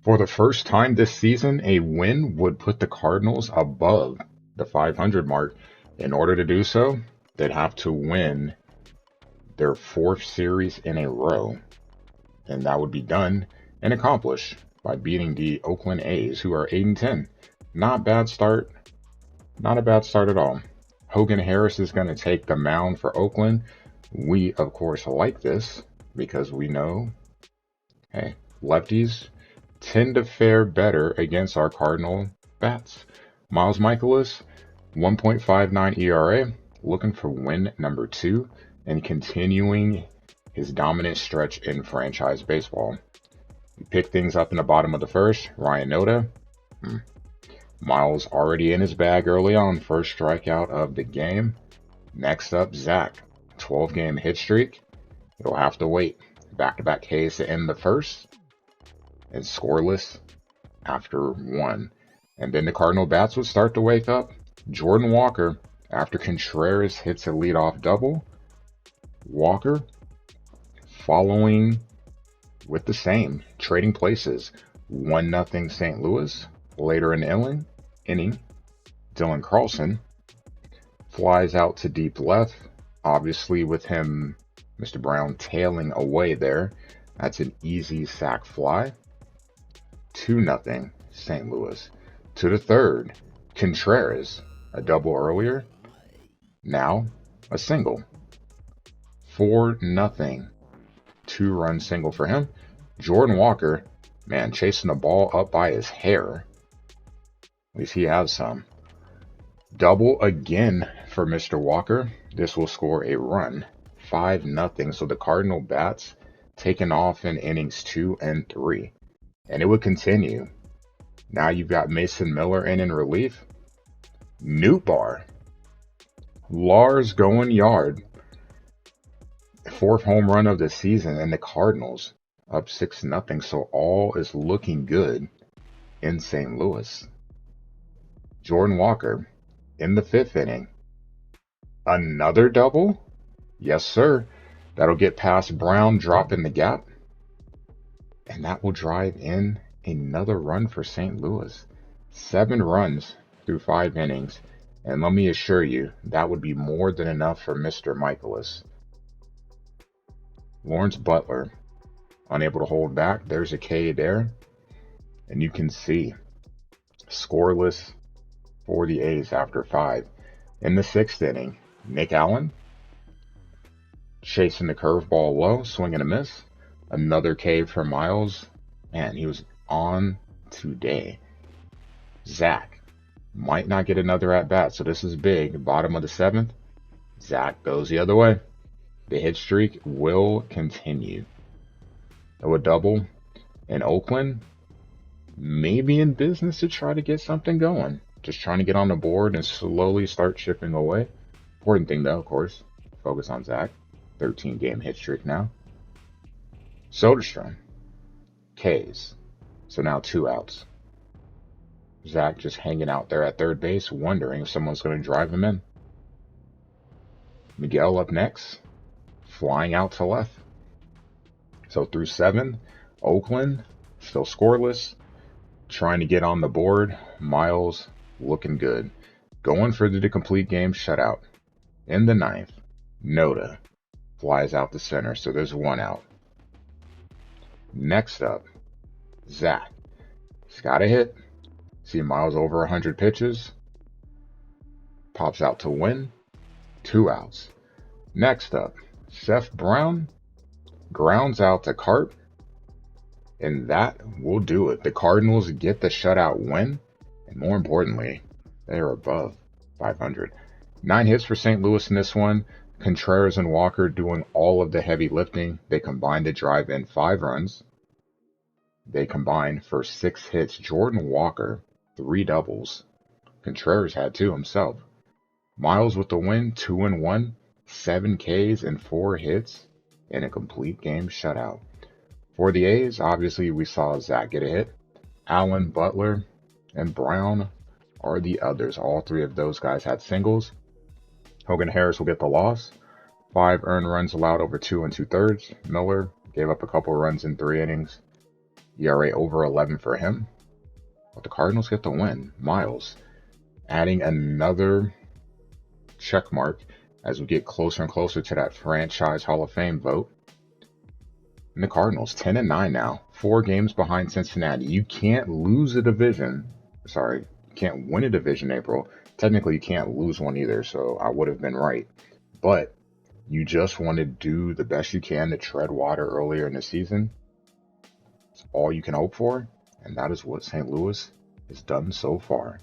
For the first time this season, a win would put the Cardinals above the 500 mark. In order to do so, they'd have to win their fourth series in a row, and that would be done and accomplished by beating the Oakland A's, who are 8-10. Not bad start, not a bad start at all. Hogan Harris is going to take the mound for Oakland. We, of course, like this because we know, hey, lefties tend to fare better against our Cardinal bats. Miles Mikolas, 1.59 ERA, looking for win number 2 and continuing his dominant stretch in franchise baseball. We pick things up in the bottom of the first. Ryan Noda. Miles already in his bag early on. First strikeout of the game. Next up, Zach. 12-game hit streak. It'll have to wait. Back-to-back Ks to end the first. And scoreless after 1. And then the Cardinal bats would start to wake up. Jordan Walker, after Contreras hits a leadoff double. Walker following with the same, trading places. 1-0 St. Louis. Later in the inning, Dylan Carlson flies out to deep left. Obviously, with him, Mr. Brown tailing away there. That's an easy sac fly. 2-0 St. Louis. To the third, Contreras, a double earlier. Now, a single. 4-0. 2-run single for him. Jordan Walker, man, chasing the ball up by his hair. At least he has some. Double again for Mr. Walker. This will score a run. 5-0. So the Cardinal bats taken off in innings 2 and 3. And it would continue. Now you've got Mason Miller in relief. Nootbaar. Lars going yard. 4th home run of the season, and the Cardinals up 6-0. So all is looking good in St. Louis. Jordan Walker in the 5th inning. Another double? Yes, sir. That'll get past Brown, dropping the gap. And that will drive in another run for St. Louis. 7 runs through 5 innings. And let me assure you, that would be more than enough for Mr. Mikolas. Lawrence Butler, unable to hold back. There's a K there. And you can see scoreless for the A's after 5. In the 6th inning, Nick Allen chasing the curveball low, swing and a miss. Another K for Miles. Man, he was on today. Zach might not get another at-bat, so this is big. Bottom of the 7th, Zach goes the other way. The hit streak will continue. A double in Oakland, maybe in business to try to get something going. Just trying to get on the board and slowly start chipping away. Important thing though, of course, focus on Zach. 13-game hit streak now. Soderstrom, Ks. So now 2 outs. Zach just hanging out there at third base, wondering if someone's going to drive him in. Miguel up next, flying out to left. So through 7, Oakland still scoreless, trying to get on the board. Miles looking good, going for the complete game shutout. In the 9th, Noda flies out the center, so there's 1 out. Next up, Zach. He's got a hit. See Miles over 100 pitches. Pops out to win. 2 outs. Next up, Seth Brown grounds out to Carp. And that will do it. The Cardinals get the shutout win. And more importantly, they are above 500. 9 hits for St. Louis in this one. Contreras and Walker doing all of the heavy lifting. They combined to drive in 5 runs. They combined for 6 hits. Jordan Walker, 3 doubles. Contreras had 2 himself. Miles with the win, 2-1, 7 Ks and 4 hits in a complete game shutout. For the A's, obviously we saw Zach get a hit. Allen, Butler, and Brown are the others. All 3 of those guys had singles. Hogan Harris will get the loss. 5 earned runs allowed over 2 2/3. Miller gave up a couple runs in 3 innings. ERA over 11 for him. But the Cardinals get the win. Miles adding another check mark as we get closer and closer to that franchise Hall of Fame vote. And the Cardinals 10-9 now, 4 games behind Cincinnati. You can't lose a division. Sorry, you can't win a division, April. Technically, you can't lose one either, so I would have been right. But you just want to do the best you can to tread water earlier in the season. It's all you can hope for, and that is what St. Louis has done so far.